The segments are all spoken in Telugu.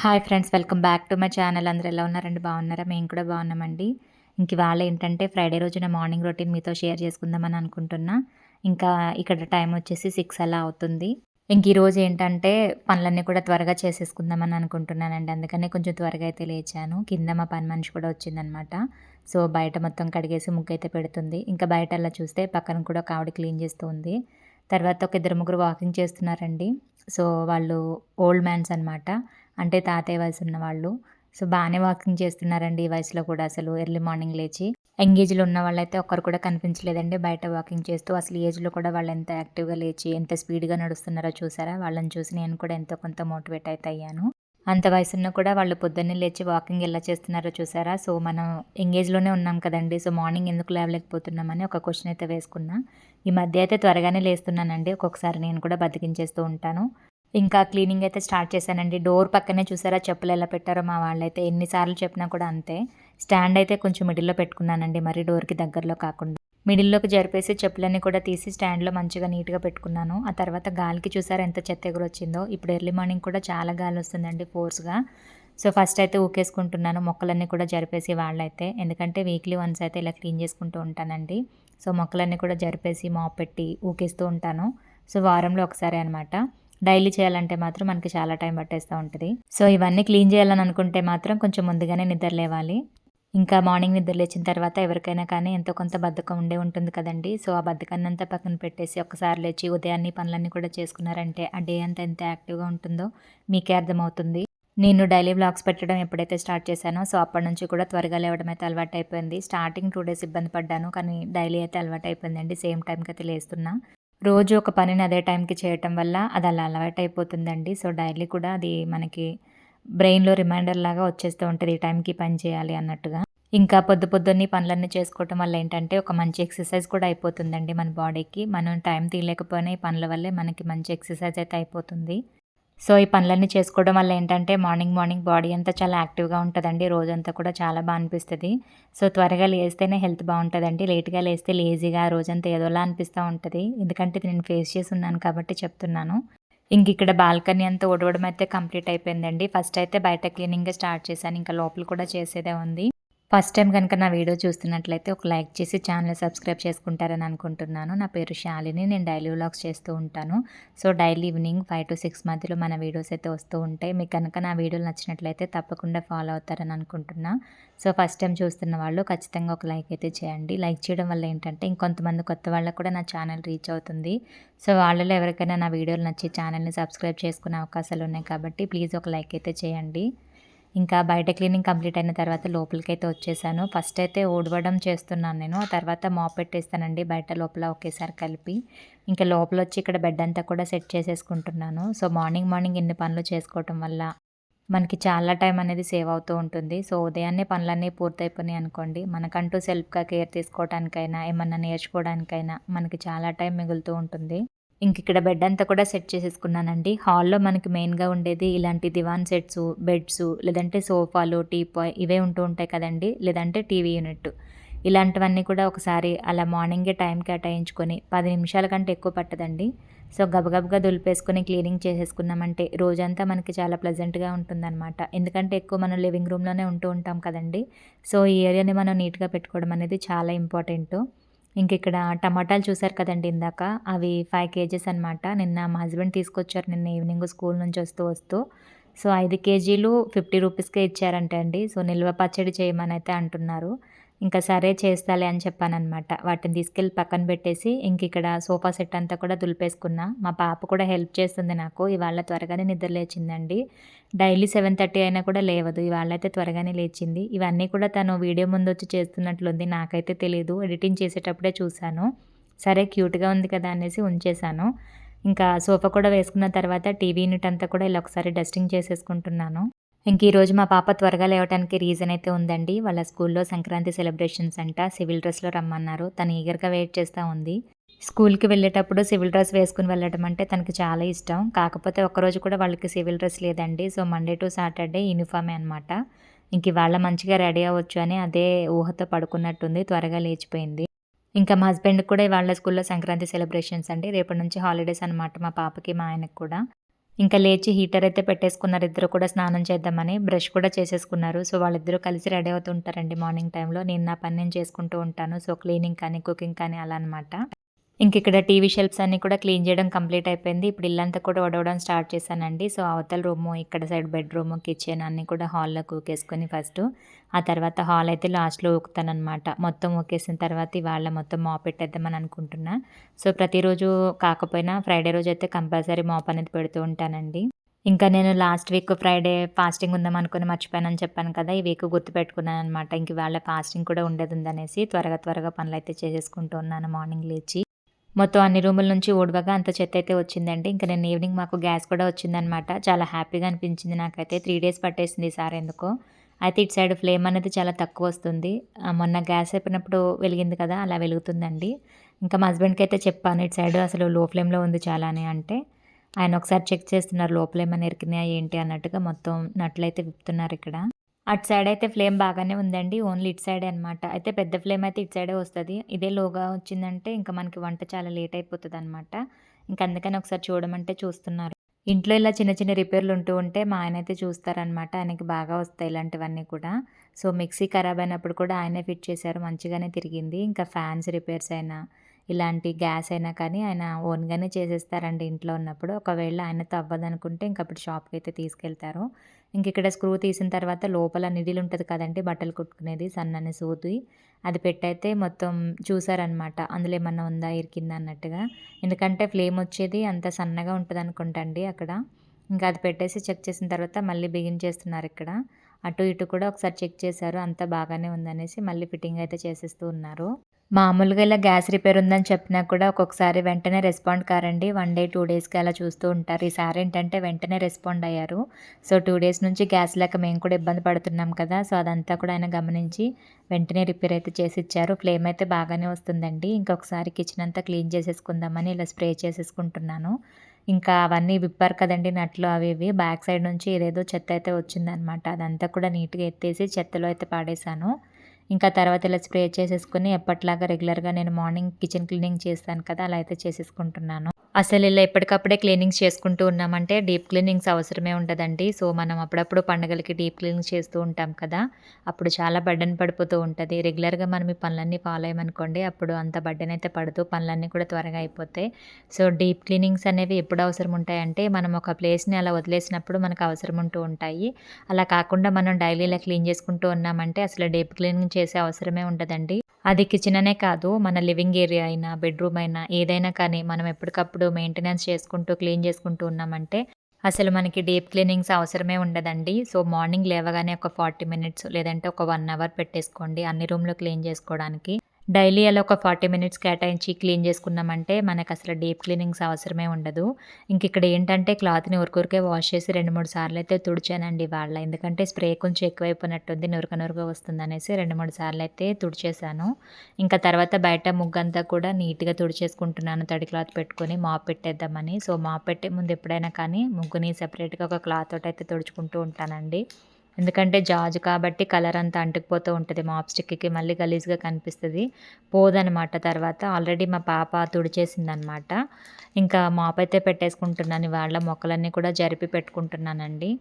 Hi friends, welcome back to my channel. అందరూ ఎలా ఉన్నారండి? బాగున్నారా? మేము కూడా బాగున్నామండి. ఇవాళ ఏంటంటే ఫ్రైడే రోజున మార్నింగ్ రొటీన్ మీతో షేర్ చేసుకుందామని అనుకుంటున్నా. ఇంకా ఇక్కడ టైం వచ్చేసి 6 అలా అవుతుంది. ఈరోజు ఏంటంటే పనులన్నీ కూడా త్వరగా చేసేసుకుందామని అనుకుంటున్నానండి. అందుకనే కొంచెం త్వరగా అయితే లేచాను. కింద మా పని మనిషి కూడా వచ్చిందనమాట. సో, బయట మొత్తం కడిగేసి ముగ్గైతే పెడుతుంది. ఇంకా బయట అలా చూస్తే పక్కన కూడా ఒక ఆవిడ క్లీన్ చేస్తూ ఉంది. తర్వాత ఒక ఇద్దరు ముగ్గురు వాకింగ్ చేస్తున్నారండి. సో, వాళ్ళు ఓల్డ్ మ్యాన్స్ అనమాట. అంటే తాతయ్య వయసున్న వాళ్ళు. సో, బానే వాకింగ్ చేస్తున్నారండి ఈ వయసులో కూడా అసలు ఎర్లీ మార్నింగ్ లేచి. యంగ్ ఏజ్‌లో ఉన్న వాళ్ళైతే ఒక్కరు కూడా కనిపించలేదండి బయట వాకింగ్ చేస్తూ. అసలు ఈ ఏజ్‌లో కూడా వాళ్ళెంత యాక్టివ్‌గా లేచి, ఎంత స్పీడ్‌గా నడుస్తున్నారో చూసారా? వాళ్ళని చూసి నేను కూడా ఎంతో కొంత మోటివేట్ అయితే అయ్యాను. అంత వయసున్నా కూడా వాళ్ళు పొద్దున్నే లేచి వాకింగ్ ఎలా చేస్తున్నారో చూసారా? సో, మనం యంగ్ ఏజ్‌లోనే ఉన్నాం కదండీ! సో, మార్నింగ్ ఎందుకు లేవలేకపోతున్నామని ఒక క్వెషన్ అయితే వేసుకున్నా. ఈ మధ్య అయితే త్వరగానే లేస్తున్నానండి. ఒక్కొక్కసారి నేను కూడా బద్ధకించేస్తూ ఉంటాను. ఇంకా క్లీనింగ్ అయితే స్టార్ట్ చేశానండి. డోర్ పక్కనే చూసారా చెప్పులెలా పెట్టారో మా వాళ్ళైతే. ఎన్ని సార్లు చెప్పినా కూడా అంతే. స్టాండ్ అయితే కొంచెం మిడిల్‌లో పెట్టుకున్నానండి. మరీ డోర్‌కి దగ్గరలో కాకుండా. మిడిల్‌లోకి జరిపేసి చెప్పులన్నీ కూడా తీసి స్టాండ్‌లో మంచిగా నీట్‌గా పెట్టుకున్నాను. ఆ తర్వాత గాలికి చూసారా ఎంత చెత్త ఎగురొచ్చిందో. ఇప్పుడు ఎర్లీ మార్నింగ్ కూడా చాలా గాలొస్తుందండి ఫోర్స్‌గా. సో, ఫస్ట్ అయితే ఊకేసుకుంటున్నాను. మొక్కలన్నీ కూడా జరిపేసి వాళ్ళైతే. ఎందుకంటే వీక్లీ వన్స్ అయితే ఇలా క్లీన్ చేసుకుంటూ ఉంటానండి. సో, మొక్కలన్నీ కూడా జరిపేసి మాప్ పెట్టి ఊకేస్తూ ఉంటాను. సో, వారంలో ఒకసారే అనమాట. డైలీ చేయాలంటే మాత్రం మనకి చాలా టైం పట్టేస్తా ఉంటది. సో, ఇవన్నీ క్లీన్ చేయాలని అనుకుంటే మాత్రం కొంచెం ముందుగానే నిద్ర లేవాలి. ఇంకా మార్నింగ్ నిద్ర లేచిన తర్వాత ఎవరికైనా కానీ ఎంతో కొంత బద్ధకం ఉండే ఉంటుంది కదండీ! సో, ఆ బద్ధకాన్నంతా పక్కన పెట్టేసి ఒక్కసారి లేచి ఉదయాన్నే పనులన్నీ కూడా చేసుకున్నారంటే ఆ డే అంతా ఎంత యాక్టివ్‌గా ఉంటుందో మీకే అర్థమవుతుంది. నేను డైలీ వ్లాగ్స్ పెట్టడం ఎప్పుడైతే స్టార్ట్ చేశానో సో, అప్పటినుంచి కూడా త్వరగా లేవడం అయితే అలవాటయిపోయింది. స్టార్టింగ్ 2 డేస్ ఇబ్బంది పడ్డాను. కానీ డైలీ అయితే అలవాటయిపోయిందండి. సేమ్ టైంకయితే లేస్తున్నా. రోజు ఒక పనిని అదే టైంకి చేయటం వల్ల అది అలా అలవాటయిపోతుందండి. సో, డైలీ కూడా అది మనకి బ్రెయిన్‌లో రిమైండర్‌లాగా వచ్చేస్తూ ఉంటది. ఈ టైంకి పని చేయాలి అన్నట్టుగా. ఇంకా పొద్దున్నే పనులన్నీ చేసుకోవటం వల్ల ఏంటంటే, ఒక మంచి ఎక్సర్సైజ్ కూడా అయిపోతుందండి మన బాడీకి. మనం టైం తీయలేకపోయినా ఈ పనుల వల్లే మనకి మంచి ఎక్సర్సైజ్ అయితే అయిపోతుంది. సో, ఈ పనులన్నీ చేసుకోవడం వల్ల ఏంటంటే, మార్నింగ్ బాడీ అంతా చాలా యాక్టివ్‌గా ఉంటదండి. రోజంతా కూడా చాలా అనిపిస్తది. సో, త్వరగా లేస్తేనే హెల్త్ బావుంటదండి. లేట్‌గా లేస్తే లేజీగా రోజంతా ఏదోలా అనిపిస్తా ఉంటది. ఎందుకంటే ఇది నేను ఫేస్ చేసున్నాను కాబట్టి చెప్తున్నాను. ఇక్కడ బాల్కనీ అంతా ఊడవడం అయితే కంప్లీట్ అయిపోయిందండి. ఫస్ట్ అయితే బయట క్లీనింగే స్టార్ట్ చేశాను. ఇంకా లోపల కూడా చేసేదే ఉంది. ఫస్ట్ టైం గనుక నా వీడియో చూస్తున్నట్లయితే ఒక లైక్ చేసి ఛానెల్ సబ్స్క్రైబ్ చేసుకుంటారని అనుకుంటున్నాను. నా పేరు శాలిని. నేను డైలీ వ్లాగ్స్ చేస్తూ ఉంటాను. సో, డైలీ ఈవినింగ్ 5-6 మధ్యలో మన వీడియోస్ అయితే వస్తూ ఉంటాయి. మీకు కనుక నా వీడియోలు నచ్చినట్లయితే తప్పకుండా ఫాలో అవుతారని అనుకుంటున్నా. సో, ఫస్ట్ టైం చూస్తున్న వాళ్ళు ఖచ్చితంగా ఒక లైక్ అయితే చేయండి. లైక్ చేయడం వల్ల ఏంటంటే ఇంకొంతమంది కొత్త వాళ్ళకి కూడా నా ఛానల్ రీచ్ అవుతుంది. సో, వాళ్ళలో ఎవరికైనా నా వీడియోలు నచ్చి ఛానల్‌ని సబ్స్క్రైబ్ చేసుకునే అవకాశాలు ఉన్నాయి కాబట్టి ప్లీజ్ ఒక లైక్ అయితే చేయండి. ఇంకా బయట క్లీనింగ్ కంప్లీట్ అయిన తర్వాత లోపలికైతే వచ్చేసాను. ఫస్ట్ అయితే ఊడవడం చేస్తున్నాను నేను. ఆ తర్వాత మాప్ పెట్టేస్తానండి బయట లోపల ఒకేసారి కలిపి. ఇంకా లోపలొచ్చి ఇక్కడ బెడ్ అంతా కూడా సెట్ చేసేసుకుంటున్నాను. సో, మార్నింగ్ ఇన్ని పనులు చేసుకోవటం వల్ల మనకి చాలా టైం అనేది సేవ్ అవుతూ ఉంటుంది. సో, ఉదయాన్నే పనులన్నీ పూర్తయిపోయినాయి అనుకోండి, మనకంటూ సెల్ఫ్‌గా కేర్ తీసుకోవటానికైనా, ఏమన్నా నేర్చుకోవడానికైనా మనకి చాలా టైం మిగులుతూ ఉంటుంది. ఇక్కడ బెడ్డంతా కూడా సెట్ చేసేసుకున్నానండి. హాల్‌లో మనకి మెయిన్‌గా ఉండేది ఇలాంటి దివాన్ సెట్సు, బెడ్సు లేదంటే సోఫాలు, టీపాయ్ ఇవే ఉంటూ ఉంటాయి కదండీ! లేదంటే టీవీ యూనిట్. ఇలాంటివన్నీ కూడా ఒకసారి అలా మార్నింగే టైం కేటాయించుకొని 10 నిమిషాల కంటే ఎక్కువ పట్టదండి. సో, గబగబగా దులిపేసుకొని క్లీనింగ్ చేసేసుకున్నామంటే రోజంతా మనకి చాలా ప్లెజెంట్‌గా ఉంటుందనమాట. ఎందుకంటే ఎక్కువ మనం లివింగ్ రూమ్‌లోనే ఉంటూ ఉంటాం కదండీ! సో, ఈ ఏరియాని మనం నీట్‌గా పెట్టుకోవడం అనేది చాలా ఇంపార్టెంటు. ఇక్కడ టమాటాలు చూసారు కదండీ ఇందాక. అవి 5 కేజీస్ అనమాట. నిన్న మా హస్బెండ్ తీసుకొచ్చారు నిన్న ఈవినింగ్ స్కూల్ నుంచి వస్తూ. సో, 5 కేజీలు 50 రూపీస్‌కే ఇచ్చారంట అండి. సో, నిల్వ పచ్చడి చేయమనైతే అంటున్నారు. సరే చేస్తాలే అని చెప్పాననమాట. వాటిని తీసుకెళ్ళి పక్కన పెట్టేసి ఇక్కడ సోఫా సెట్ అంతా కూడా దులిపేసుకున్నా. మా పాప కూడా హెల్ప్ చేస్తుంది నాకు. ఇవాళ త్వరగానే నిద్ర లేచిందండి. డైలీ 7:30 అయినా కూడా లేవదు. ఇవాళైతే త్వరగానే లేచింది. ఇవన్నీ కూడా తను వీడియో ముందొచ్చి చేస్తున్నట్లుంది. నాకైతే తెలీదు. ఎడిటింగ్ చేసేటప్పుడే చూసాను. సరే క్యూట్‌గా ఉంది కదా అనేసి ఉంచేశాను. సోఫా కూడా వేసుకున్న తర్వాత టీవీ యూనిట్ అంతా కూడా ఇలా ఒకసారి డస్టింగ్ చేసేసుకుంటున్నాను. ఈరోజు మా పాప త్వరగా లేవటానికి రీజన్ అయితే ఉందండి. వాళ్ళ స్కూల్‌లో సంక్రాంతి సెలబ్రేషన్స్ అంట. సివిల్ డ్రెస్‌లో రమ్మన్నారు. తను ఈగర్‌గా వెయిట్ చేస్తా ఉంది. స్కూల్‌కి వెళ్ళేటప్పుడు సివిల్ డ్రెస్ వేసుకొని వెళ్ళడం అంటే తనకి చాలా ఇష్టం. కాకపోతే ఒక్కరోజు కూడా వాళ్ళకి సివిల్ డ్రెస్ లేదండి. సో, మండే టు సాటర్‌డే యూనిఫామే అనమాట. ఇవాళ మంచిగా రెడీ అవ్వచ్చు అని అదే ఊహతో పడుకున్నట్టుంది. త్వరగా లేచిపోయింది. మా హస్బెండ్‌కి కూడా ఇవాళ స్కూల్‌లో సంక్రాంతి సెలబ్రేషన్స్ అండి. రేపటి నుంచి హాలిడేస్ అనమాట మా పాపకి, మా ఆయనకి కూడా. ఇంకా లేచి హీటర్ అయితే పెట్టేసుకున్నారు ఇద్దరు కూడా స్నానం చేద్దామని. బ్రష్ కూడా చేసేసుకున్నారు. సో, వాళ్ళిద్దరూ కలిసి రెడీ అవుతూ ఉంటారండి మార్నింగ్ టైమ్‌లో. నేను నా పని నేను చేసుకుంటూ ఉంటాను. సో, క్లీనింగ్ కానీ, కుకింగ్ కానీ అలా అనమాట. ఇంకిక్కడ టీవీ షెల్ఫ్స్ అన్నీ కూడా క్లీన్ చేయడం కంప్లీట్ అయిపోయింది. ఇప్పుడు ఇల్లంతా కూడా ఊడవడం స్టార్ట్ చేశానండి. సో, అవతల రూము, ఇక్కడ సైడ్ బెడ్‌రూము, కిచెన్ అన్నీ కూడా హాల్‌లోకి ఊకేసుకొని ఫస్టు. ఆ తర్వాత హాల్ అయితే లాస్ట్‌లో ఊకుతాననమాట. మొత్తం ఊకేసిన తర్వాత ఇవాళ మొత్తం మాప్ పెట్టేద్దామని అనుకుంటున్నా. సో, ప్రతిరోజు కాకపోయినా ఫ్రైడే రోజైతే కంపల్సరీ మాప్ అనేది పెడుతూ ఉంటానండి. ఇంకా నేను లాస్ట్ వీక్ ఫ్రైడే ఫాస్టింగ్ ఉందామనుకుని మర్చిపోయానని చెప్పాను కదా! ఈ వీక్ గుర్తుపెట్టుకున్నాననమాట. ఇంక ఇవాళ ఫాస్టింగ్ కూడా ఉండేదుందనేసి త్వరగా పనులైతే చేసేసుకుంటూ ఉన్నాను మార్నింగ్ లేచి. మొత్తం అన్ని రూముల నుంచి ఊడవగా అంత చెత్తయితే వచ్చిందండి. ఇంక నిన్న ఈవినింగ్ మాకు గ్యాస్ కూడా వచ్చిందనమాట. చాలా హ్యాపీగా అనిపించింది నాకైతే. 3 డేస్ పట్టేసింది ఈసారి ఎందుకో. అయితే ఇటు సైడ్ ఫ్లేమ్ అనేది చాలా తక్కువొస్తుంది. మొన్న గ్యాస్ అయిపోయినప్పుడు వెలిగింది కదా! అలా వెలుగుతుందండి. ఇంకా మా హస్బెండ్‌కైతే చెప్పాను ఇటు సైడ్ అసలు లో ఫ్లేమ్‌లో ఉంది చాలా అని అంటే, ఆయన ఒకసారి చెక్ చేస్తున్నారు లోపలేమన్నా ఇరికినాయా ఏంటి అన్నట్టుగా మొత్తం నట్లయితే విప్పుతున్నారిక్కడ. అటు సైడయితే ఫ్లేమ్ బాగానే ఉందండి. ఓన్లీ ఇటు సైడే అనమాట. అయితే పెద్ద ఫ్లేమ్ అయితే ఇటు సైడే వస్తది. ఇదే లోగా వచ్చిందంటే ఇంక మనకి వంట చాలా లేట్ అయిపోతదనమాట. ఇంక అందుకని ఒకసారి చూడమంటే చూస్తున్నారు. ఇంట్లో ఇలా చిన్న చిన్న రిపేర్‌లుంటూ ఉంటే మా ఆయనైతే చూస్తారనమాట. ఆయనకి బాగా వస్తాయి ఇలాంటివన్నీ కూడా. సో, మిక్సీ ఖరాబయినప్పుడు కూడా ఆయనే ఫిట్ చేశారు. మంచిగానే తిరిగింది. ఇంకా ఫ్యాన్స్ రిపేర్స్ అయినా, ఇలాంటి గ్యాస్ అయినా కానీ ఆయన ఓన్‌గానే చేసేస్తారండి ఇంట్లో ఉన్నప్పుడు. ఒకవేళ ఆయనతో అవ్వదనుకుంటే ఇంకప్పుడు షాప్‌కయితే తీసుకెళ్తారు. ఇంకిక్కడ స్క్రూ తీసిన తర్వాత లోపల నిడిల్ ఉంటది కదండీ! బట్టలు కుట్టుకునేది సన్నని సూది. అది పెట్టయితే మొత్తం చూసారనమాట. అందులో ఏమన్నా ఉందా? ఇరికిందా? అన్నట్టుగా. ఎందుకంటే ఫ్లేమొచ్చేది అంత సన్నగా ఉంటదనుకుంటా అండి అక్కడ. ఇంకా అది పెట్టేసి చెక్ చేసిన తర్వాత మళ్ళీ బిగించేస్తున్నారిక్కడ. అటు ఇటు కూడా ఒకసారి చెక్ చేశారు. అంతా బాగానే ఉందనేసి మళ్ళీ ఫిట్టింగ్ అయితే చేసేస్తూ ఉన్నారు. మామూలుగా ఇలా గ్యాస్ రిపేర్ ఉందని చెప్పినా కూడా ఒక్కొక్కసారి వెంటనే రెస్పాండ్ కారండి. 1 డే, 2 డేస్‌కి అలా చూస్తూ ఉంటారు. ఈసారి ఏంటంటే వెంటనే రెస్పాండ్ అయ్యారు. సో, 2 డేస్ నుంచి గ్యాస్ లేక మేము కూడా ఇబ్బంది పడుతున్నాం కదా! సో, అదంతా కూడా ఆయన గమనించి వెంటనే రిపేర్ అయితే చేసిచ్చారు. ఫ్లేమ్ అయితే బాగానే వస్తుందండి. ఇంకొకసారి కిచెన్ అంతా క్లీన్ చేసేసుకుందామని ఇలా స్ప్రే చేసేసుకుంటున్నాను. ఇంకా అవన్నీ విప్పారు కదండీ నట్లు అవి ఇవి. బ్యాక్ సైడ్ నుంచి ఏదేదో చెత్త అయితే వచ్చిందనమాట. అదంతా కూడా నీట్‌గా ఎత్తేసి చెత్తలో అయితే పాడేశాను. ఇంకా తర్వాత ఇలా స్ప్రే చేసేసుకొని ఎప్పటిలాగా రెగ్యులర్‌గా నేను మార్నింగ్ కిచెన్ క్లీనింగ్ చేస్తాను కదా! అలా అయితే చేసేసుకుంటున్నాను. అసలు ఇలా ఎప్పటికప్పుడే క్లీనింగ్స్ చేసుకుంటూ ఉన్నామంటే డీప్ క్లీనింగ్స్ అవసరమే ఉండదండి. సో, మనం అప్పుడప్పుడు పండగలకి డీప్ క్లీనింగ్ చేస్తూ ఉంటాం కదా! అప్పుడు చాలా బర్డెన్ పడిపోతూ ఉంటది. రెగ్యులర్‌గా మనం ఈ పనులన్నీ ఫాలో అయ్యామనుకోండి అప్పుడు అంత బర్డెన్ అయితే పడదు. పనులన్నీ కూడా త్వరగా అయిపోతాయి. సో, డీప్ క్లీనింగ్స్ అనేవి ఎప్పుడు అవసరం ఉంటాయంటే మనం ఒక ప్లేస్‌ని అలా వదిలేసినప్పుడు మనకు అవసరం ఉంటూ ఉంటాయి. అలా కాకుండా మనం డైలీ ఇలా క్లీన్ చేసుకుంటూ ఉన్నామంటే అసలు డీప్ క్లీనింగ్ చేసే అవసరమే ఉండదండి. అది కిచెన్ అనే కాదు మన లివింగ్ ఏరియా అయినా, బెడ్‌రూమ్ అయినా ఏదైనా కానీ మనం ఎప్పటికప్పుడు మెయింటెనెన్స్ చేసుకుంటూ, క్లీన్ చేసుకుంటూ ఉన్నామంటే అసలు మనకి డీప్ క్లీనింగ్స్ అవసరమే ఉండదండి. సో, మార్నింగ్ లేవగానే ఒక 40 మినిట్స్ లేదంటే ఒక 1 అవర్ పెట్టేసుకోండి అన్ని రూమ్‌లు క్లీన్ చేసుకోవడానికి. డైలీ అలా ఒక 40 మినిట్స్ కేటాయించి క్లీన్ చేసుకున్నామంటే మనకసలు డీప్ క్లీనింగ్స్ అవసరమే ఉండదు. ఇంకిక్కడ ఏంటంటే క్లాత్‌ని ఊరికూరికే వాష్ చేసి 2, 3 సార్లయితే తుడిచానండి ఇవాళ. ఎందుకంటే స్ప్రే కొంచెం ఎక్కువైపోయినట్టుంది నురగ వస్తుందనేసి 2, 3 సార్లయితే తుడిచేశాను. ఇంకా తర్వాత బయట ముగ్గంతా కూడా నీట్‌గా తుడిచేసుకుంటున్నాను తడి క్లాత్ పెట్టుకొని మాప్ పెట్టేద్దామని. సో, మాప్ పెట్టే ముందు ఎప్పుడైనా కానీ ముగ్గుని సెపరేట్‌గా ఒక క్లాత్ తోటయితే తుడుచుకుంటూ ఉంటానండి. ఎందుకంటే జాజు కాబట్టి కలర్ అంతా అంటుకుపోతూ ఉంటది మాప్ స్టిక్‌కి మళ్ళీ గలీజ్‌గా కనిపిస్తది. పోదనమాట తర్వాత. ఆల్రెడీ మా పాప తుడిచేసిందనమాట. ఇంకా మాప్ అయితే పెట్టేసుకుంటున్నాను ఇవాళ మొక్కలన్నీ కూడా జరిపి పెట్టుకుంటున్నానండి.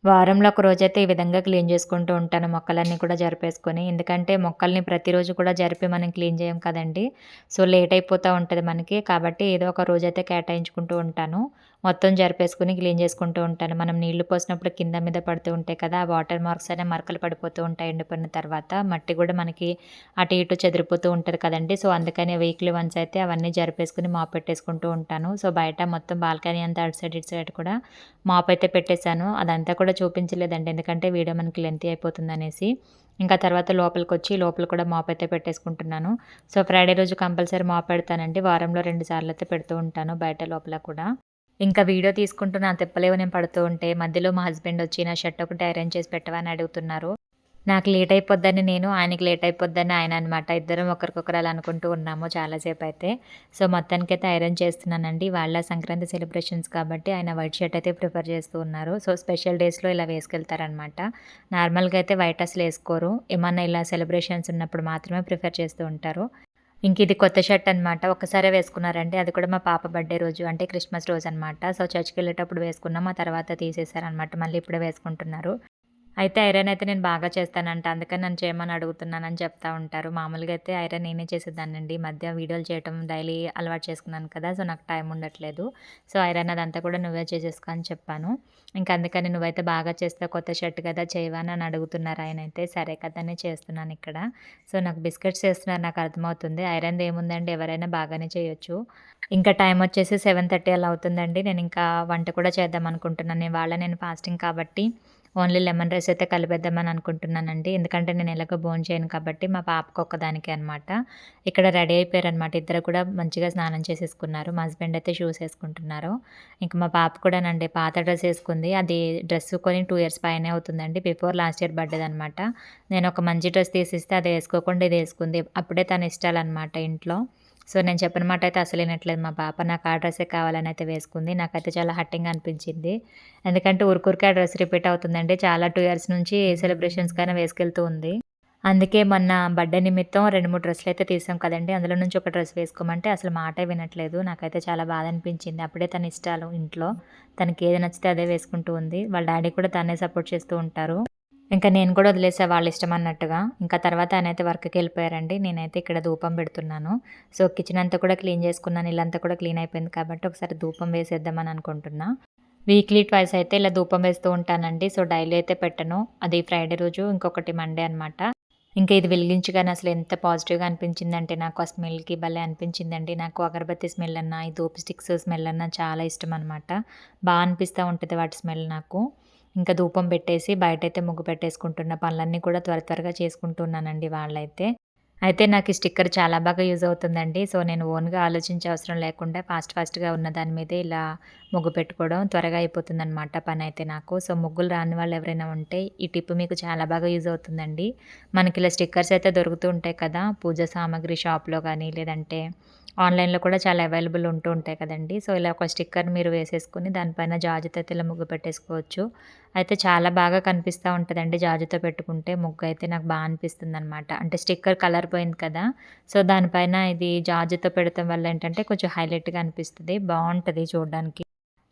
వారంలో ఒక రోజైతే ఈ విధంగా క్లీన్ చేసుకుంటూ ఉంటాను మొక్కలన్నీ కూడా జరిపేసుకొని. ఎందుకంటే మొక్కల్ని ప్రతిరోజు కూడా జరిపి మనం క్లీన్ చేయం కదండీ! సో, లేట్ అయిపోతా ఉంటది మనకి. కాబట్టి ఏదో ఒక రోజైతే కేటాయించుకుంటూ ఉంటాను. మొత్తం జరిపేసుకొని క్లీన్ చేసుకుంటూ ఉంటాను. మనం నీళ్లు పోసినప్పుడు కింద మీద పడుతూ ఉంటాయి కదా! ఆ వాటర్ మార్క్స్ అనేవి మరకలు పడిపోతూ ఉంటాయి ఎండిపోయిన తర్వాత. మట్టి కూడా మనకి అటు ఇటు చెదిరిపోతూ ఉంటది కదండీ! సో, అందుకని వీక్లీ వన్స్ అయితే అవన్నీ జరిపేసుకొని మాప్ పెట్టేసుకుంటూ ఉంటాను. సో, బయట మొత్తం బాల్కనీ అంతా అటు సైడ్, ఇటు సైడ్ కూడా మాప్ అయితే పెట్టేశాను. అదంతా కూడా చూపించలేదండి. ఎందుకంటే వీడియో మనకి లెంతీ అయిపోతుందనేసి. ఇంకా తర్వాత లోపలికొచ్చి లోపల కూడా మాప్ అయితే పెట్టేసుకుంటున్నాను. సో, ఫ్రైడే రోజు కంపల్సరీ మాప్ పెడతానండి. వారంలో 2 సార్లయితే పెడుతూ ఉంటాను బయట లోపల కూడా. ఇంకా వీడియో తీసుకుంటూ నా తిప్పలేవో నేను పడుతూ ఉంటే మధ్యలో మా హస్బెండ్ వచ్చి నా షర్ట్ ఒకటి ఐరన్ చేసి పెట్టవా అని అడుగుతున్నారు. నాకు లేట్ అయిపోద్దని నేను, ఆయనకి లేట్ అయిపోద్దని ఆయన అనమాట. ఇద్దరం ఒకరికొకరు అలా అనుకుంటూ ఉన్నాము చాలా సేపయితే. సో, మొత్తానికైతే ఐరన్ చేస్తున్నానండి. ఇవాళ సంక్రాంతి సెలబ్రేషన్స్ కాబట్టి ఆయన వైట్ షర్ట్ అయితే ప్రిఫర్ చేస్తూ ఉన్నారు. సో, స్పెషల్ డేస్‌లో ఇలా వేసుకెళ్తారనమాట. నార్మల్‌గా అయితే వైట్ అసలేసుకోరు. ఏమన్నా ఇలా సెలబ్రేషన్స్ ఉన్నప్పుడు మాత్రమే ప్రిఫర్ చేస్తూ ఉంటారు. ఇంకిది కొత్త షర్ట్ అనమాట. ఒక్కసారే వేసుకున్నారండి. అది కూడా మా పాప బర్త్‌డే రోజు అంటే క్రిస్మస్ రోజనమాట. సో, చర్చ్‌కెళ్ళేటప్పుడు వేసుకున్నాం. ఆ తర్వాత తీసేశారనమాట. మళ్ళీ ఇప్పుడే వేసుకుంటున్నారు. అయితే ఐరన్ అయితే నేను బాగా చేస్తానంట. అందుకని నన్ను చేయమని అడుగుతున్నానని చెప్తా ఉంటారు. మామూలుగా అయితే ఐరన్ నేనే చేసేదాన్నండి. ఈ మధ్య వీడియోలు చేయటం డైలీ అలవాటు చేసుకున్నాను కదా! సో, నాకు టైం ఉండట్లేదు. సో, ఐరన్ అదంతా కూడా నువ్వే చేసేసుకో అని చెప్పాను. ఇంక అందుకని "నువ్వైతే బాగా చేస్తావు కొత్త షర్ట్ కదా! చేయవా?" అని అడుగుతున్నారు ఆయనైతే. సరే కదా! అని చేస్తున్నానిక్కడ. సో, నాకు బిస్కెట్స్ చేస్తున్నారు నాకు అర్థమవుతుంది. ఐరన్‌ది ఏముందండి ఎవరైనా బాగానే చేయొచ్చు. ఇంకా టైమొచ్చేసి 7:30 అలా అవుతుందండి. నేనింకా వంట కూడా చేద్దామనుకుంటున్నాను. ఇవాళ నేను ఫాస్టింగ్ కాబట్టి ఓన్లీ లెమన్ రైస్ అయితే కలిపేద్దామని అనుకుంటున్నానండి. ఎందుకంటే నేను ఎలాగో భోంచేయను కాబట్టి మా పాపకి ఒక్కదానికే అనమాట. ఇక్కడ రెడీ అయిపోయారనమాట. ఇద్దరు కూడా మంచిగా స్నానం చేసేసుకున్నారు. మా హస్బెండ్ అయితే షూస్ ఏసుకుంటున్నారు. ఇంక మా పాప కూడానండి పాత డ్రెస్ ఏసుకుంది. అది డ్రెస్ కొని 2 ఇయర్స్ పైనే అవుతుందండి. బిఫోర్ లాస్ట్ ఇయర్ బర్త్‌డేదనమాట. నేను ఒక మంచి డ్రెస్ తీసిస్తే అది ఏసుకోకుండా ఇది ఏసుకుంది. అప్పుడే తన ఇష్టాలనమాట ఇంట్లో. సో, నేను చెప్పిన మాటయితే అసలు ఇనట్లేదు మా పాప. నాకు ఆ డ్రెస్సే కావాలనైతే వేసుకుంది. నాకైతే చాలా హర్టింగ్‌గా అనిపించింది. ఎందుకంటే ఊరికే ఆ డ్రెస్ రిపీట్ అవుతుందండి. చాలా 2 ఇయర్స్ నుంచి ఏ సెలబ్రేషన్స్‌కైనా వేసుకెళ్తూ ఉంది. అందుకే మొన్న బర్త్‌డే నిమిత్తం 2, 3 డ్రెస్సులయితే తీసాం కదండీ! అందులో నుంచి ఒక డ్రెస్ వేసుకోమంటే అసలు మాటే వినట్లేదు. నాకైతే చాలా బాధనిపించింది. అప్పుడే తన ఇష్టాలు ఇంట్లో. తనకేది నచ్చితే అదే వేసుకుంటూ ఉంది. వాళ్ళ డ్యాడీ కూడా తన్నే సపోర్ట్ చేస్తూ ఉంటారు. ఇంక నేను కూడా వదిలేసా వాళ్ళిష్టమన్నట్టుగా. ఇంకా తర్వాత ఆయనైతే వర్క్‌కెళ్ళిపోయారండి. నేనైతే ఇక్కడ ధూపం పెడుతున్నాను. సో, కిచెన్ అంతా కూడా క్లీన్ చేసుకున్నాను. ఇల్లంతా కూడా క్లీన్ అయిపోయింది కాబట్టి ఒకసారి ధూపం వేసేద్దామని అనుకుంటున్నా. వీక్లీ ట్వైస్ అయితే ఇలా ధూపం వేస్తూ ఉంటానండి. సో, డైలీ అయితే పెట్టను. అది ఫ్రైడే రోజు, ఇంకొకటి మండే అనమాట. ఇంకా ఇది వెలిగించగానే అసలు ఎంత పాజిటివ్‌గా అనిపించిందంటే నాకు ఆ స్మెల్‌కి భలే అనిపించిందండి. నాకు అగరబత్తి స్మెల్ అన్నా, ఈ ధూప్ స్టిక్స్ స్మెల్ అన్నా చాలా ఇష్టమనమాట. అనిపిస్తా ఉంటది వాటి స్మెల్ నాకు. ఇంకా ధూపం పెట్టేసి బయటైతే ముగ్గు పెట్టేసుకుంటున్న. పనులన్నీ కూడా త్వరగా చేసుకుంటున్నానండి వాళ్ళైతే. అయితే నాకు ఈ స్టిక్కర్ చాలా బాగా యూజ్ అవుతుందండి. సో, నేను ఓన్‌గా ఆలోచించే అవసరం లేకుండా ఫాస్ట్‌గా ఉన్న దాని మీదే ఇలా ముగ్గు పెట్టుకోవడం త్వరగా అయిపోతుందనమాట పనైతే నాకు. సో, ముగ్గులు రాని వాళ్ళు ఎవరైనా ఉంటే ఈ టిప్ మీకు చాలా బాగా యూజ్ అవుతుందండి. మనకిలా స్టిక్కర్స్ అయితే దొరుకుతూ ఉంటాయి కదా! పూజ సామాగ్రి షాప్‌లో గానీ, లేదంటే ఆన్‌లైన్‌లో కూడా చాలా అవైలబుల్ ఉంటూ ఉంటాయి కదండీ! సో, ఇలా ఒక స్టిక్కర్ మీరు వేసేసుకొని దానిపైన జాజితో ఇలా ముగ్గు పెట్టేసుకోవచ్చు. అయితే చాలా బాగా కనిపిస్తా ఉంటదండి జాజితో పెట్టుకుంటే ముగ్గయితే నాకు అనిపిస్తుందనమాట. అంటే స్టిక్కర్ కలర్ పోయింది కదా! సో, దానిపైన ఇది జాజితో పెడతం వల్ల ఏంటంటే కొంచెం హైలైట్‌గా అనిపిస్తది. బావుంటది చూడ్డానికి.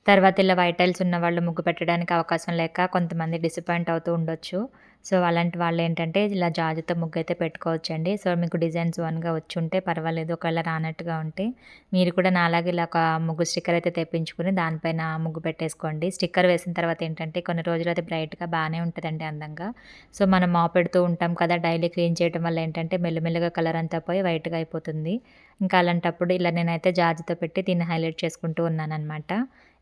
తర్వాత ఇలా వైట్ టైల్స్ ఉన్నవాళ్ళు ముగ్గు పెట్టడానికి అవకాశం లేక కొంతమంది డిసప్పాయింట్ అవుతూ ఉండొచ్చు. సో, అలాంటి వాళ్ళేంటంటే ఇలా జాజితో ముగ్గయితే పెట్టుకోవచ్చండి. సో, మీకు డిజైన్స్ ఓన్‌గా వచ్చుంటే పర్వాలేదు. ఒకవేళ రానట్టుగా ఉంటే మీరు కూడా నాలాగా ఇలా ఒక ముగ్గు స్టిక్కర్ అయితే తెప్పించుకొని దానిపైన ముగ్గు పెట్టేసుకోండి. స్టిక్కర్ వేసిన తర్వాత ఏంటంటే కొన్ని రోజులు అది బ్రైట్‌గా బానే ఉంటదండి అందంగా. సో, మనం పెడుతూ ఉంటాం కదా! డైలీ క్లీన్ చేయడం వల్ల ఏంటంటే మెల్లిమెల్లిగా కలర్ అంతా పోయి వైట్‌గా అయిపోతుంది. ఇంకా అలాంటప్పుడు ఇలా నేనైతే జాజితో పెట్టి దీన్ని హైలైట్ చేసుకుంటూ ఉన్నాననమాట.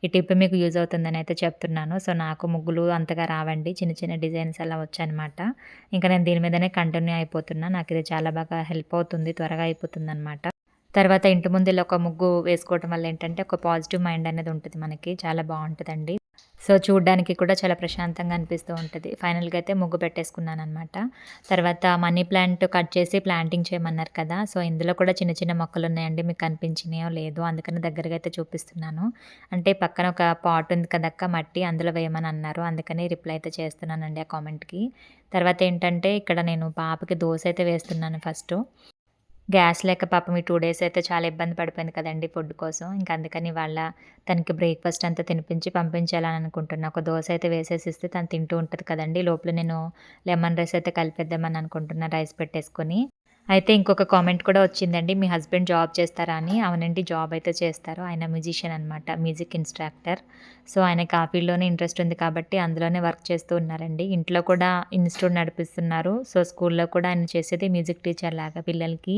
ఈ టిప్ మీకు యూజ్ అవుతుందనైతే చెప్తున్నాను. సో, నాకు ముగ్గులు అంతగా రావండి. చిన్న చిన్న డిజైన్స్ అలా వచ్చనమాట. ఇంక నేను దీని మీదనే కంటిన్యూ అయిపోతున్నా. నాకిది చాలా బాగా హెల్ప్ అవుతుంది. త్వరగా అయిపోతుందనమాట. తర్వాత ఇంటి ముందు ఇలా ఒక ముగ్గు వేసుకోవటం వల్ల ఏంటంటే, ఒక పాజిటివ్ మైండ్ అనేది ఉంటది మనకి. చాలా బావుంటదండి. సో, చూడ్డానికి కూడా చాలా ప్రశాంతంగా అనిపిస్తూ ఉంటది. ఫైనల్‌గా అయితే ముగ్గు పెట్టేసుకున్నాననమాట. తర్వాత మనీ ప్లాంట్ కట్ చేసి ప్లాంటింగ్ చేయమన్నారు కదా! సో, ఇందులో కూడా చిన్న చిన్న మొక్కలున్నాయండి. మీకు కనిపించినాయో లేదో అందుకని దగ్గరగా అయితే చూపిస్తున్నాను. అంటే పక్కన ఒక పాట్ ఉంది కదక్క మట్టి అందులో వేయమని అన్నారు. అందుకని రిప్లై అయితే చేస్తున్నానండి ఆ కామెంట్‌కి. తర్వాత ఏంటంటే, ఇక్కడ నేను పాపకి దోస అయితే వేస్తున్నాను ఫస్టు. గ్యాస్ లేక పాపం ఈ 2 డేస్ అయితే చాలా ఇబ్బంది పడిపోయింది కదండీ ఫుడ్ కోసం. ఇంక అందుకని ఇవాళ తనకి బ్రేక్‌ఫాస్ట్ అంతా తినిపించి పంపించాలని అనుకుంటున్నా. ఒక దోస అయితే వేసేసిస్తే తను తింటూ ఉంటది కదండీ! లోపల నేను లెమన్ రైస్ అయితే కలిపేద్దామని అనుకుంటున్నా రైస్ పెట్టేసుకొని. అయితే ఇంకొక కామెంట్ కూడా వచ్చిందండి. మీ హస్బెండ్ జాబ్ చేస్తారా అని? అవునండి. జాబ్ అయితే చేస్తారు. ఆయన మ్యూజిషియన్ అనమాట. Music instructor. సో, ఆయనకి ఆ ఫీల్డ్‌లోనే ఇంట్రెస్ట్ ఉంది కాబట్టి అందులోనే వర్క్ చేస్తూ ఉన్నారండి. ఇంట్లో కూడా ఇన్‌స్టిట్యూట్ నడిపిస్తున్నారు. సో, స్కూల్‌లో కూడా ఆయన చేసేది మ్యూజిక్ టీచర్ లాగా పిల్లలకి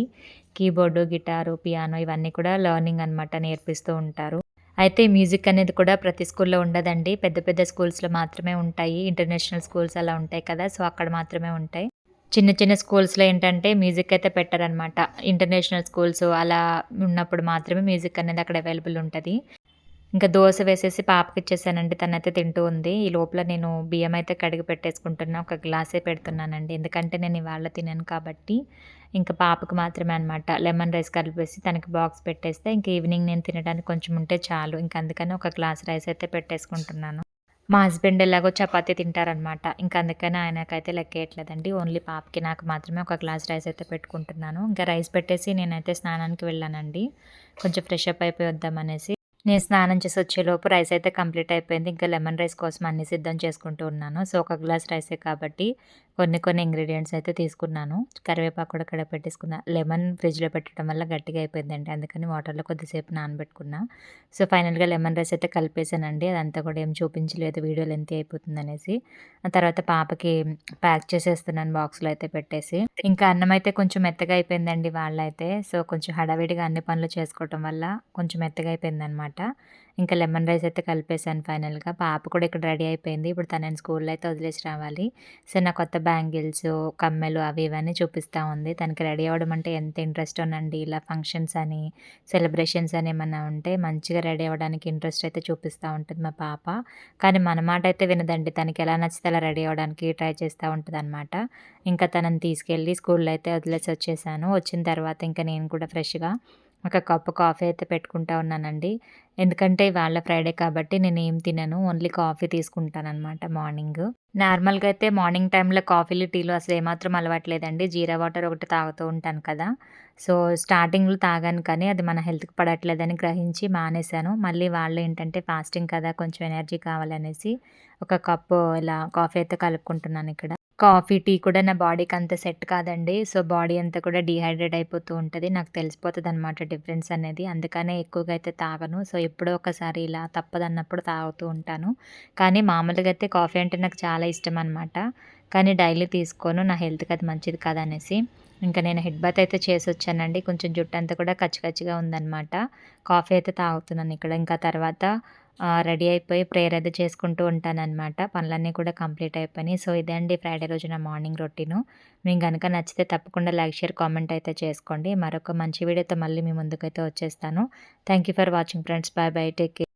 కీబోర్డు, గిటారు, పియానో ఇవన్నీ కూడా లెర్నింగ్ అనమాట నేర్పిస్తూ ఉంటారు. అయితే మ్యూజిక్ అనేది కూడా ప్రతి స్కూల్‌లో ఉండదండి. పెద్ద పెద్ద స్కూల్స్‌లో మాత్రమే ఉంటాయి. ఇంటర్నేషనల్ స్కూల్స్ అలా ఉంటాయి కదా! సో, అక్కడ మాత్రమే ఉంటాయి. చిన్న చిన్న స్కూల్స్‌లో ఏంటంటే మ్యూజిక్ అయితే పెట్టరనమాట. ఇంటర్నేషనల్ స్కూల్స్ అలా ఉన్నప్పుడు మాత్రమే మ్యూజిక్ అనేది అక్కడ అవైలబుల్ ఉంటది. ఇంకా దోస వేసేసి పాపకిచ్చేసానండి. తనైతే తింటూ ఉంది. ఈ లోపల నేను బియ్యం అయితే కడిగి పెట్టేసుకుంటున్నా. ఒక గ్లాసే పెడుతున్నానండి. ఎందుకంటే నేను ఇవాళ తినను కాబట్టి, ఇంక పాపకి మాత్రమే అనమాట. లెమన్ రైస్ కలిపేసి తనకి బాక్స్ పెట్టేస్తే ఇంక ఈవినింగ్ నేను తినడానికి కొంచెం ఉంటే చాలు. ఇంక అందుకని ఒక గ్లాస్ రైస్ అయితే పెట్టేసుకుంటున్నాను. మా హస్బెండ్ ఎలాగో చపాతీ తింటారనమాట. ఇంక అందుకని ఆయనకైతే లెక్కేయట్లేదండి. ఓన్లీ పాపకి, నాకు మాత్రమే ఒక గ్లాస్ రైస్ అయితే పెట్టుకుంటున్నాను. ఇంకా రైస్ పెట్టేసి నేనైతే స్నానానికి వెళ్ళానండి. కొంచెం ఫ్రెష్ అప్ అయిపోయి వద్దామనేసి. నేను స్నానం చేసొచ్చేలోపు రైస్ అయితే కంప్లీట్ అయిపోయింది. ఇంకా లెమన్ రైస్ కోసం అన్నీ సిద్ధం చేసుకుంటూ ఉన్నాను. సో, ఒక గ్లాస్ రైసే కాబట్టి కొన్ని ఇంగ్రీడియెంట్స్ అయితే తీసుకున్నాను. కరివేపాకు కూడా ఇక్కడ పెట్టేసుకున్నా. లెమన్ ఫ్రిడ్జ్‌లో పెట్టడం వల్ల గట్టిగా అయిపోయిందండి. అందుకని వాటర్‌లో కొద్దిసేపు నానబెట్టుకున్నా. సో, ఫైనల్‌గా లెమన్ రైస్ అయితే కలిపేసానండి. అదంతా కూడా ఏం చూపించలేదు, వీడియో లెంతీ అయిపోతుందనేసి. ఆ తర్వాత పాపకి ప్యాక్ చేసేస్తున్నాను బాక్స్‌లో అయితే పెట్టేసి. ఇంకా అన్నం అయితే కొంచెం మెత్తగా అయిపోయిందండి వాళ్ళైతే. సో, కొంచెం హడావిడిగా అన్ని పనులు చేసుకోవటం వల్ల కొంచెం మెత్తగా అయిపోయిందనమాట. ఇంకా లెమన్ రైస్ అయితే కలిపేసాను ఫైనల్‌గా. పాప కూడా ఇక్కడ రెడీ అయిపోయింది. ఇప్పుడు తనని స్కూల్‌లో అయితే వదిలేసి రావాలి. సో, నా కొత్త బ్యాంగిల్స్, కమ్మలు అవి ఇవన్నీ చూపిస్తా ఉంది. తనకి రెడీ అవ్వడం అంటే ఎంత ఇంట్రెస్టోనండి. ఇలా ఫంక్షన్స్ అని, సెలబ్రేషన్స్ అని ఏమన్నా ఉంటే మంచిగా రెడీ అవ్వడానికి ఇంట్రెస్ట్ అయితే చూపిస్తా ఉంటుంది మా పాప. కానీ మన మాట అయితే వినదండి. తనకి ఎలా నచ్చితే అలా రెడీ అవ్వడానికి ట్రై చేస్తా ఉంటదనమాట. ఇంకా తనని తీసుకెళ్ళి స్కూల్‌లో అయితే వదిలేసి వచ్చేసాను. వచ్చిన తర్వాత ఇంక నేను కూడా ఫ్రెష్‌గా ఒక కప్పు కాఫీ అయితే పెట్టుకుంటా ఉన్నానండి. ఎందుకంటే ఇవాళ ఫ్రైడే కాబట్టి నేనేం తినను. ఓన్లీ కాఫీ తీసుకుంటాననమాట మార్నింగు. నార్మల్‌గా అయితే మార్నింగ్ టైమ్‌లో కాఫీలు, టీలు అసలు ఏమాత్రం అలవాట్లేదండి. జీరా వాటర్ ఒకటి తాగుతూ ఉంటాను కదా! సో, స్టార్టింగ్‌లో తాగాను కానీ అది మన హెల్త్‌కి పడట్లేదని గ్రహించి మానేశాను. మళ్ళీ వాళ్ళేంటంటే ఫాస్టింగ్ కదా! కొంచెం ఎనర్జీ కావాలనేసి ఒక కప్పు ఇలా కాఫీ అయితే కలుపుకుంటున్నానిక్కడ. కాఫీ, టీ కూడా నా బాడీకి అంత సెట్ కాదండి. సో, బాడీ అంతా కూడా డీహైడ్రేట్ అయిపోతూ ఉంటది. నాకు తెలిసిపోతదనమాట డిఫరెన్స్ అనేది. అందుకనే ఎక్కువగా అయితే తాగను. సో, ఎప్పుడో ఒకసారి ఇలా తప్పదన్నప్పుడు తాగుతూ ఉంటాను. కానీ మామూలుగా అయితే కాఫీ అంటే నాకు చాలా ఇష్టమనమాట. కానీ డైలీ తీసుకోను. నా హెల్త్‌కి అది మంచిది కాదనేసి. ఇంకా నేను హెడ్ బాత్ అయితే చేసొచ్చానండి. కొంచెం జుట్టంతా కూడా కచ్చి కచ్చిగా ఉందనమాట. కాఫీ అయితే తాగుతున్నానిక్కడ. ఇంకా తర్వాత రెడీ అయిపోయి ప్రేయర్ అయితే చేసుకుంటూ ఉంటాననమాట. పనులన్నీ కూడా కంప్లీట్ అయిపోయినాయి. సో, ఇదే అండి ఫ్రైడే రోజు నా మార్నింగ్ రొటీను. మీకు గనక నచ్చితే తప్పకుండా లైక్, షేర్, కామెంట్ అయితే చేసుకోండి. మరొక మంచి వీడియోతో మళ్ళీ మీ ముందుకైతే వచ్చేస్తాను. Thank you for watching friends. Bye bye. Take care.